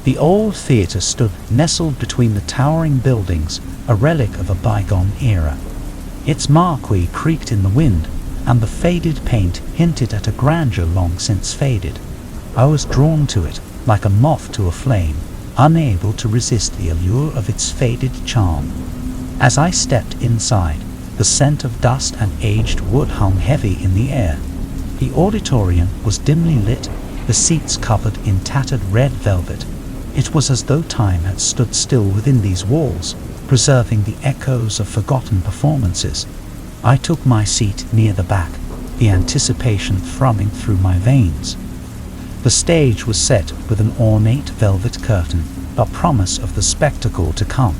The old theatre stood nestled between the towering buildings, a relic of a bygone era. Its marquee creaked in the wind, and the faded paint hinted at a grandeur long since faded. I was drawn to it, like a moth to a flame, unable to resist the allure of its faded charm. As I stepped inside, the scent of dust and aged wood hung heavy in the air. The auditorium was dimly lit, the seats covered in tattered red velvet. It was as though time had stood still within these walls, preserving the echoes of forgotten performances. I took my seat near the back, the anticipation thrumming through my veins. The stage was set with an ornate velvet curtain, a promise of the spectacle to come.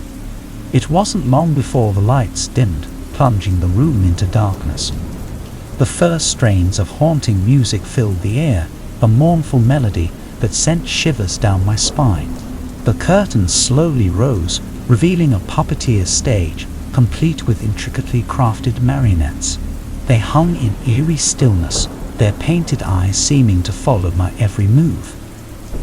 It wasn't long before the lights dimmed, plunging the room into darkness. The first strains of haunting music filled the air, a mournful melody that sent shivers down my spine. The curtains slowly rose, revealing a puppeteer stage, complete with intricately crafted marionettes. They hung in eerie stillness, their painted eyes seeming to follow my every move.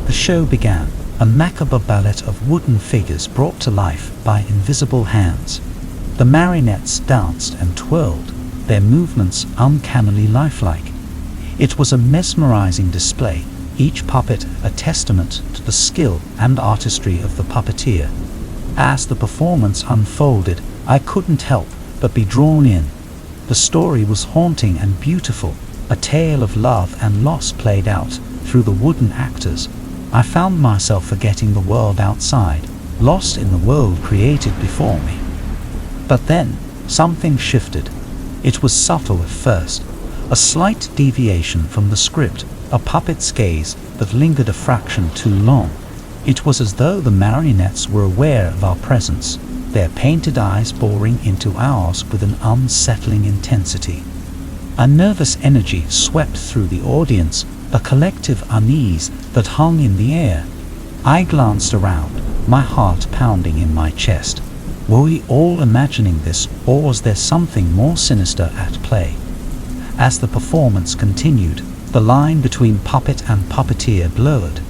The show began, a macabre ballet of wooden figures brought to life by invisible hands. The marionettes danced and twirled, their movements uncannily lifelike. It was a mesmerizing display, each puppet a testament to the skill and artistry of the puppeteer. As the performance unfolded, I couldn't help but be drawn in. The story was haunting and beautiful, a tale of love and loss played out through the wooden actors. I found myself forgetting the world outside, lost in the world created before me. But then, something shifted. It was subtle at first, a slight deviation from the script, a puppet's gaze that lingered a fraction too long. It was as though the marionettes were aware of our presence, their painted eyes boring into ours with an unsettling intensity. A nervous energy swept through the audience, a collective unease that hung in the air. I glanced around, my heart pounding in my chest. Were we all imagining this, or was there something more sinister at play? As the performance continued, the line between puppet and puppeteer blurred.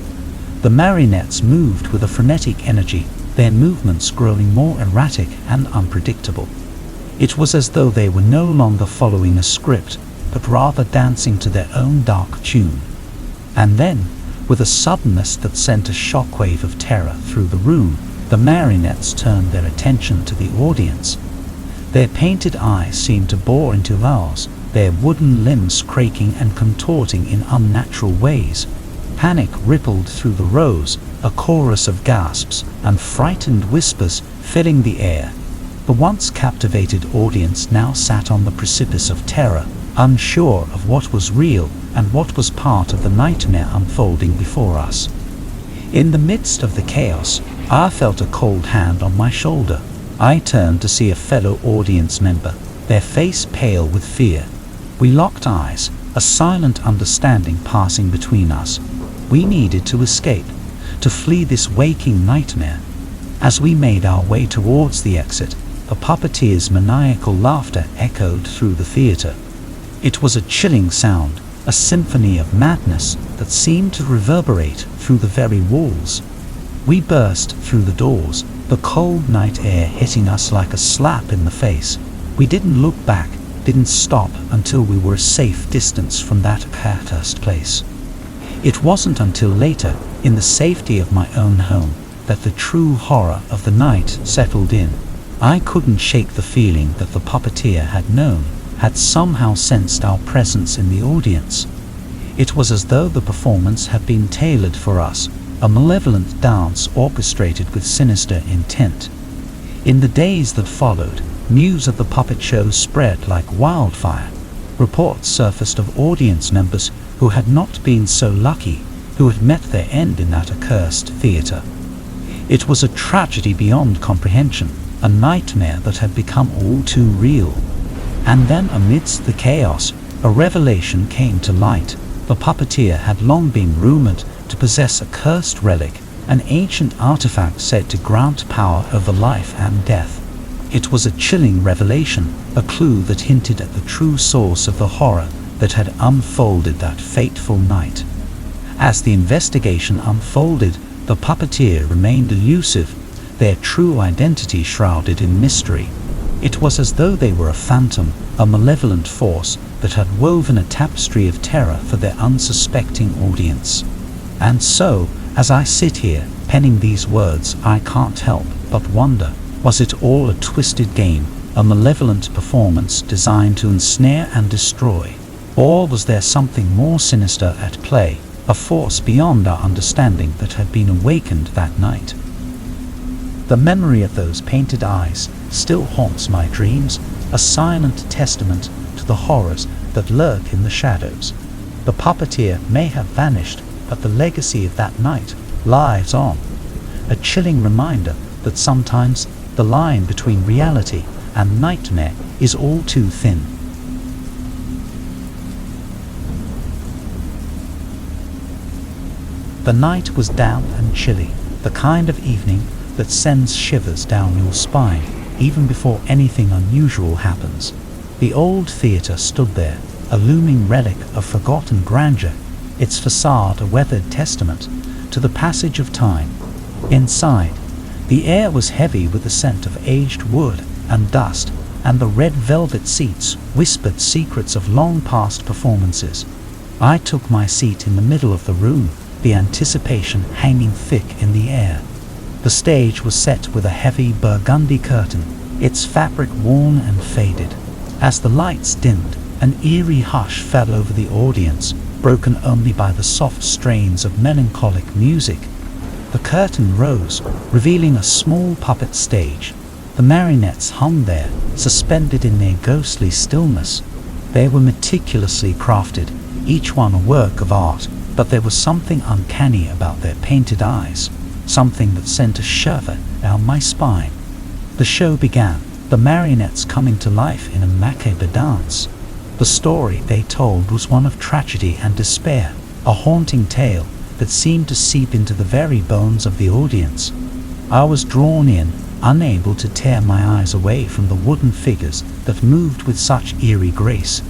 The marionettes moved with a frenetic energy, their movements growing more erratic and unpredictable. It was as though they were no longer following a script, but rather dancing to their own dark tune. And then, with a suddenness that sent a shockwave of terror through the room, the marionettes turned their attention to the audience. Their painted eyes seemed to bore into ours, their wooden limbs quaking and contorting in unnatural ways. Panic rippled through the rows, a chorus of gasps and frightened whispers filling the air. The once captivated audience now sat on the precipice of terror, unsure of what was real and what was part of the nightmare unfolding before us. In the midst of the chaos, I felt a cold hand on my shoulder. I turned to see a fellow audience member, their face pale with fear. We locked eyes, a silent understanding passing between us. We needed to escape, to flee this waking nightmare. As we made our way towards the exit, the puppeteer's maniacal laughter echoed through the theatre. It was a chilling sound, a symphony of madness that seemed to reverberate through the very walls. We burst through the doors, the cold night air hitting us like a slap in the face. We didn't look back, didn't stop until we were a safe distance from that accursed place. It wasn't until later, in the safety of my own home, that the true horror of the night settled in. I couldn't shake the feeling that the puppeteer had known, had somehow sensed our presence in the audience. It was as though the performance had been tailored for us, a malevolent dance orchestrated with sinister intent. In the days that followed, news of the puppet show spread like wildfire. Reports surfaced of audience members who had not been so lucky, who had met their end in that accursed theatre. It was a tragedy beyond comprehension, a nightmare that had become all too real. And then amidst the chaos, a revelation came to light. The puppeteer had long been rumored to possess a cursed relic, an ancient artifact said to grant power over life and death. It was a chilling revelation, a clue that hinted at the true source of the horror that had unfolded that fateful night. As the investigation unfolded, The puppeteer remained elusive, their true identity shrouded in mystery. It was as though they were a phantom, a malevolent force that had woven a tapestry of terror for their unsuspecting audience. And so, as I sit here, penning these words, I can't help but wonder, was it all a twisted game, a malevolent performance designed to ensnare and destroy? Or was there something more sinister at play, a force beyond our understanding that had been awakened that night? The memory of those painted eyes still haunts my dreams, a silent testament to the horrors that lurk in the shadows. The puppeteer may have vanished, but the legacy of that night lives on, a chilling reminder that sometimes the line between reality and nightmare is all too thin. The night was damp and chilly, the kind of evening that sends shivers down your spine even before anything unusual happens. The old theatre stood there, a looming relic of forgotten grandeur, its facade a weathered testament to the passage of time. Inside, the air was heavy with the scent of aged wood and dust, and the red velvet seats whispered secrets of long-past performances. I took my seat in the middle of the room, the anticipation hanging thick in the air. The stage was set with a heavy burgundy curtain, its fabric worn and faded. As the lights dimmed, an eerie hush fell over the audience, broken only by the soft strains of melancholic music. The curtain rose, revealing a small puppet stage. The marionettes hung there, suspended in their ghostly stillness. They were meticulously crafted, each one a work of art, but there was something uncanny about their painted eyes, something that sent a shiver down my spine. The show began, the marionettes coming to life in a macabre dance. The story they told was one of tragedy and despair, a haunting tale that seemed to seep into the very bones of the audience. I was drawn in, unable to tear my eyes away from the wooden figures that moved with such eerie grace.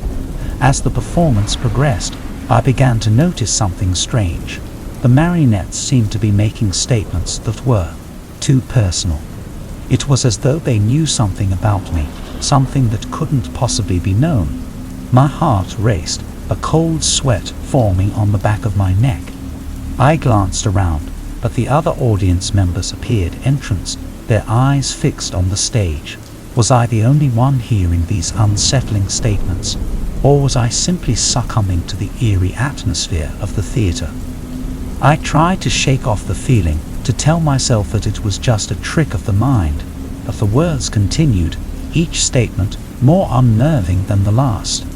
As the performance progressed, I began to notice something strange. The marionettes seemed to be making statements that were too personal. It was as though they knew something about me, something that couldn't possibly be known. My heart raced, a cold sweat forming on the back of my neck. I glanced around, but the other audience members appeared entranced, their eyes fixed on the stage. Was I the only one hearing these unsettling statements, or was I simply succumbing to the eerie atmosphere of the theatre? I tried to shake off the feeling, to tell myself that it was just a trick of the mind, but the words continued, each statement more unnerving than the last.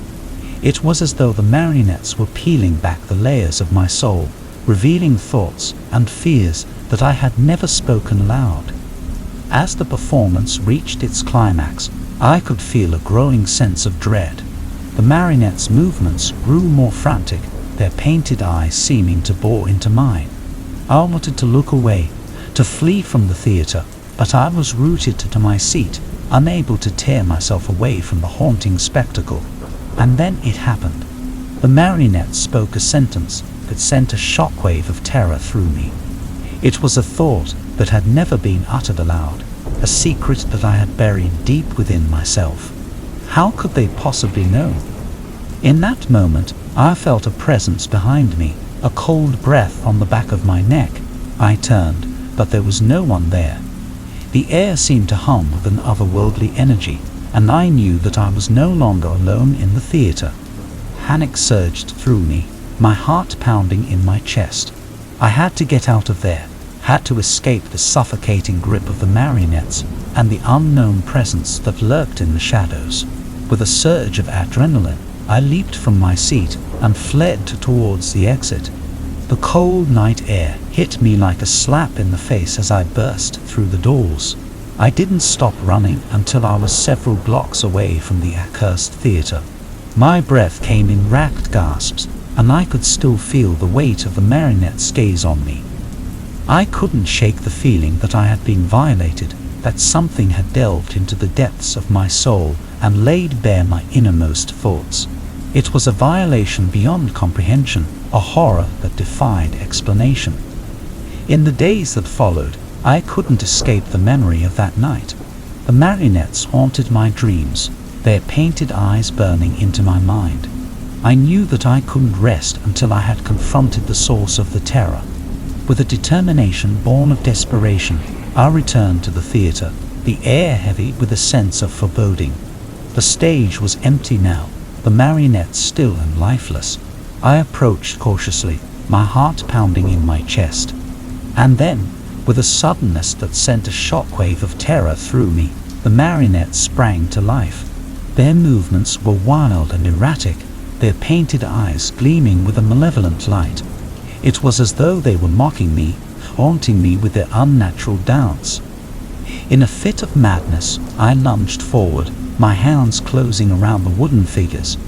It was as though the marionettes were peeling back the layers of my soul, revealing thoughts and fears that I had never spoken aloud. As the performance reached its climax, I could feel a growing sense of dread. The marionettes' movements grew more frantic, their painted eyes seeming to bore into mine. I wanted to look away, to flee from the theatre, but I was rooted to my seat, unable to tear myself away from the haunting spectacle. And then it happened. The marionettes spoke a sentence that sent a shockwave of terror through me. It was a thought that had never been uttered aloud, a secret that I had buried deep within myself. How could they possibly know? In that moment, I felt a presence behind me, a cold breath on the back of my neck. I turned, but there was no one there. The air seemed to hum with an otherworldly energy, and I knew that I was no longer alone in the theatre. Panic surged through me, my heart pounding in my chest. I had to get out of there, had to escape the suffocating grip of the marionettes and the unknown presence that lurked in the shadows. With a surge of adrenaline, I leaped from my seat and fled towards the exit. The cold night air hit me like a slap in the face as I burst through the doors. I didn't stop running until I was several blocks away from the accursed theatre. My breath came in racked gasps, and I could still feel the weight of the marionette's gaze on me. I couldn't shake the feeling that I had been violated, that something had delved into the depths of my soul and laid bare my innermost thoughts. It was a violation beyond comprehension, a horror that defied explanation. In the days that followed, I couldn't escape the memory of that night. The marionettes haunted my dreams, their painted eyes burning into my mind. I knew that I couldn't rest until I had confronted the source of the terror. With a determination born of desperation, I returned to the theatre, the air heavy with a sense of foreboding. The stage was empty now, the marionettes still and lifeless. I approached cautiously, my heart pounding in my chest. And then, with a suddenness that sent a shockwave of terror through me, the marionettes sprang to life. Their movements were wild and erratic, their painted eyes gleaming with a malevolent light. It was as though they were mocking me, haunting me with their unnatural dance. In a fit of madness, I lunged forward, my hands closing around the wooden figures.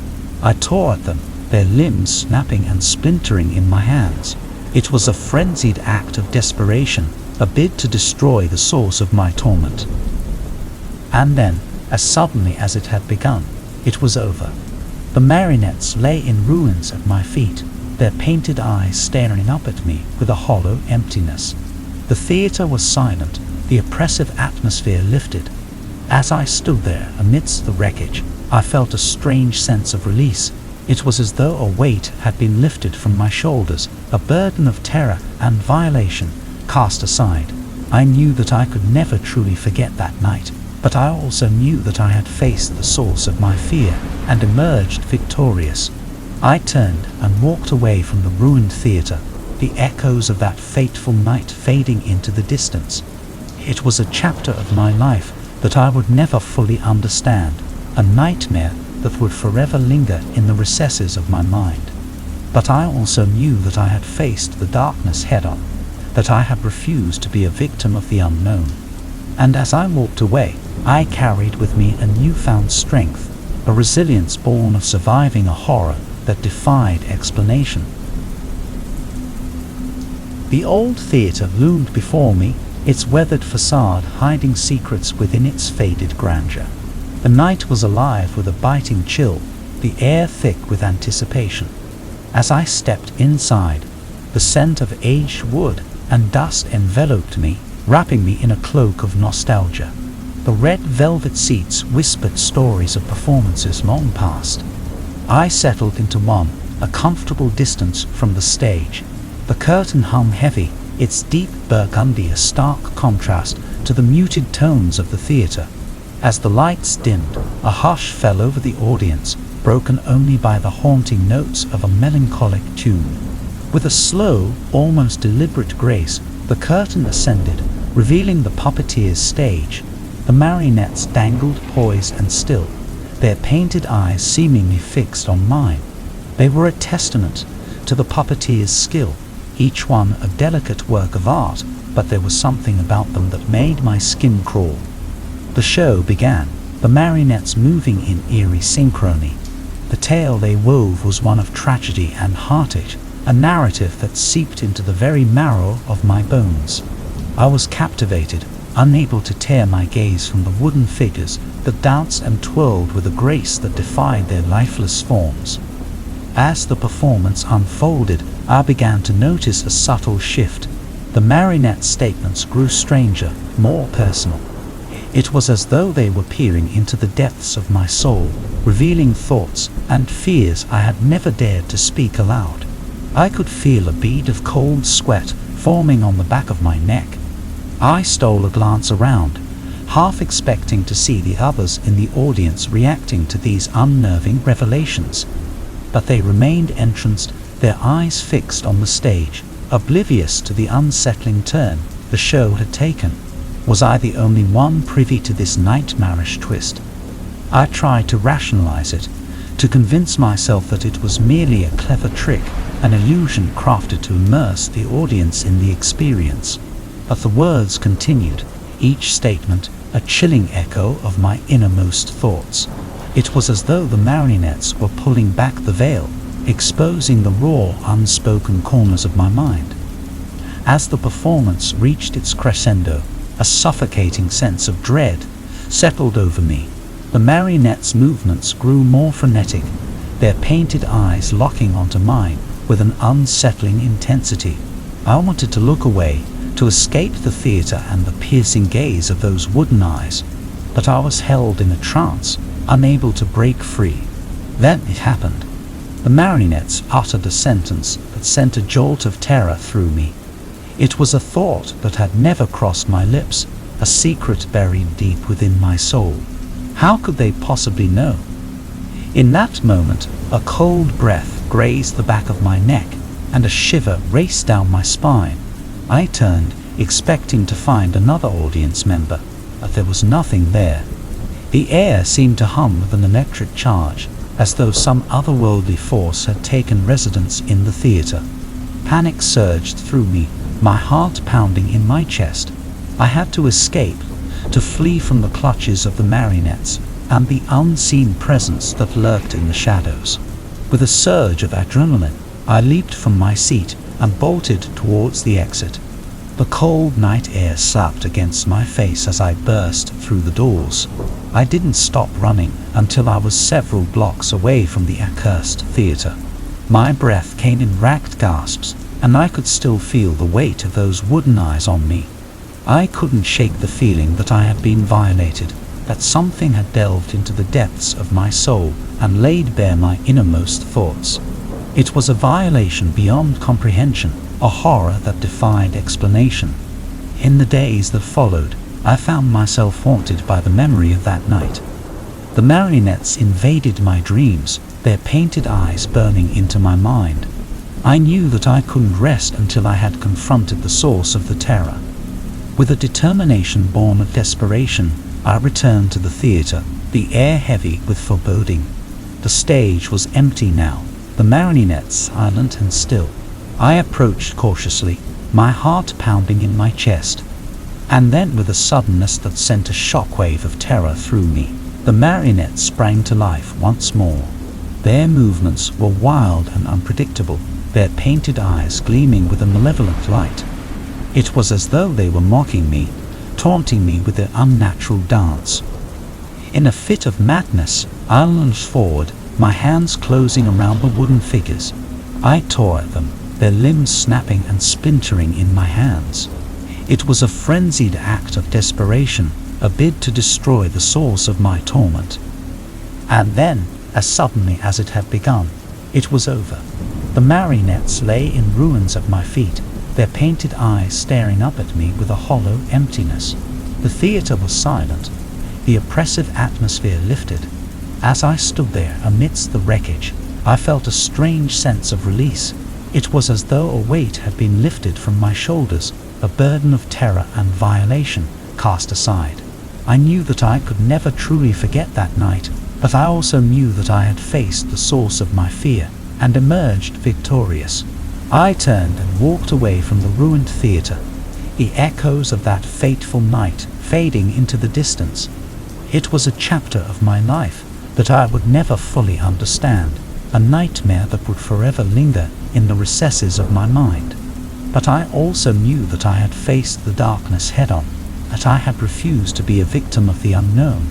I tore at them, their limbs snapping and splintering in my hands. It was a frenzied act of desperation, a bid to destroy the source of my torment. And then, as suddenly as it had begun, it was over. The marionettes lay in ruins at my feet, their painted eyes staring up at me with a hollow emptiness. The theatre was silent, the oppressive atmosphere lifted. As I stood there amidst the wreckage, I felt a strange sense of release. It was as though a weight had been lifted from my shoulders, a burden of terror and violation cast aside. I knew that I could never truly forget that night, but I also knew that I had faced the source of my fear and emerged victorious. I turned and walked away from the ruined theatre, the echoes of that fateful night fading into the distance. It was a chapter of my life that I would never fully understand, a nightmare that would forever linger in the recesses of my mind. But I also knew that I had faced the darkness head-on, that I had refused to be a victim of the unknown. And as I walked away, I carried with me a newfound strength, a resilience born of surviving a horror that defied explanation. The old theatre loomed before me, its weathered facade hiding secrets within its faded grandeur. The night was alive with a biting chill, the air thick with anticipation. As I stepped inside, the scent of aged wood and dust enveloped me, wrapping me in a cloak of nostalgia. The red velvet seats whispered stories of performances long past. I settled into one, a comfortable distance from the stage. The curtain hung heavy, its deep burgundy a stark contrast to the muted tones of the theatre. As the lights dimmed, a hush fell over the audience, broken only by the haunting notes of a melancholic tune. With a slow, almost deliberate grace, the curtain ascended, revealing the puppeteers' stage. The marionettes dangled poised and still, their painted eyes seemingly fixed on mine. They were a testament to the puppeteers' skill, each one a delicate work of art, but there was something about them that made my skin crawl. The show began, the marionettes moving in eerie synchrony. The tale they wove was one of tragedy and heartache, a narrative that seeped into the very marrow of my bones. I was captivated, unable to tear my gaze from the wooden figures that danced and twirled with a grace that defied their lifeless forms. As the performance unfolded, I began to notice a subtle shift. The marionette statements grew stranger, more personal. It was as though they were peering into the depths of my soul, revealing thoughts and fears I had never dared to speak aloud. I could feel a bead of cold sweat forming on the back of my neck. I stole a glance around, half expecting to see the others in the audience reacting to these unnerving revelations. But they remained entranced, their eyes fixed on the stage, oblivious to the unsettling turn the show had taken. Was I the only one privy to this nightmarish twist? I tried to rationalize it, to convince myself that it was merely a clever trick, an illusion crafted to immerse the audience in the experience. But the words continued, each statement a chilling echo of my innermost thoughts. It was as though the marionettes were pulling back the veil, exposing the raw, unspoken corners of my mind. As the performance reached its crescendo, a suffocating sense of dread settled over me. The marionettes' movements grew more frenetic, their painted eyes locking onto mine with an unsettling intensity. I wanted to look away, to escape the theatre and the piercing gaze of those wooden eyes, but I was held in a trance, unable to break free. Then it happened. The marionettes uttered a sentence that sent a jolt of terror through me. It was a thought that had never crossed my lips, a secret buried deep within my soul. How could they possibly know? In that moment, a cold breath grazed the back of my neck, and a shiver raced down my spine. I turned, expecting to find another audience member, but there was nothing there. The air seemed to hum with an electric charge, as though some otherworldly force had taken residence in the theatre. Panic surged through me, my heart pounding in my chest. I had to escape, to flee from the clutches of the marionettes and the unseen presence that lurked in the shadows. With a surge of adrenaline, I leaped from my seat and bolted towards the exit. The cold night air slapped against my face as I burst through the doors. I didn't stop running until I was several blocks away from the accursed theatre. My breath came in racked gasps, and I could still feel the weight of those wooden eyes on me. I couldn't shake the feeling that I had been violated, that something had delved into the depths of my soul and laid bare my innermost thoughts. It was a violation beyond comprehension, a horror that defied explanation. In the days that followed, I found myself haunted by the memory of that night. The marionettes invaded my dreams, their painted eyes burning into my mind. I knew that I couldn't rest until I had confronted the source of the terror. With a determination born of desperation, I returned to the theatre, the air heavy with foreboding. The stage was empty now, the marionettes silent and still. I approached cautiously, my heart pounding in my chest. And then, with a suddenness that sent a shockwave of terror through me, the marionettes sprang to life once more. Their movements were wild and unpredictable, their painted eyes gleaming with a malevolent light. It was as though they were mocking me, taunting me with their unnatural dance. In a fit of madness, I lunged forward, my hands closing around the wooden figures. I tore at them, their limbs snapping and splintering in my hands. It was a frenzied act of desperation, a bid to destroy the source of my torment. And then, as suddenly as it had begun, it was over. The marionettes lay in ruins at my feet, their painted eyes staring up at me with a hollow emptiness. The theatre was silent. The oppressive atmosphere lifted. As I stood there amidst the wreckage, I felt a strange sense of release. It was as though a weight had been lifted from my shoulders, a burden of terror and violation cast aside. I knew that I could never truly forget that night, but I also knew that I had faced the source of my fear and emerged victorious. I turned and walked away from the ruined theatre, the echoes of that fateful night fading into the distance. It was a chapter of my life that I would never fully understand, a nightmare that would forever linger in the recesses of my mind. But I also knew that I had faced the darkness head-on, that I had refused to be a victim of the unknown.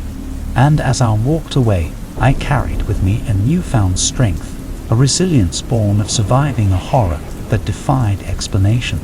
And as I walked away, I carried with me a newfound strength, a resilience born of surviving a horror that defied explanation.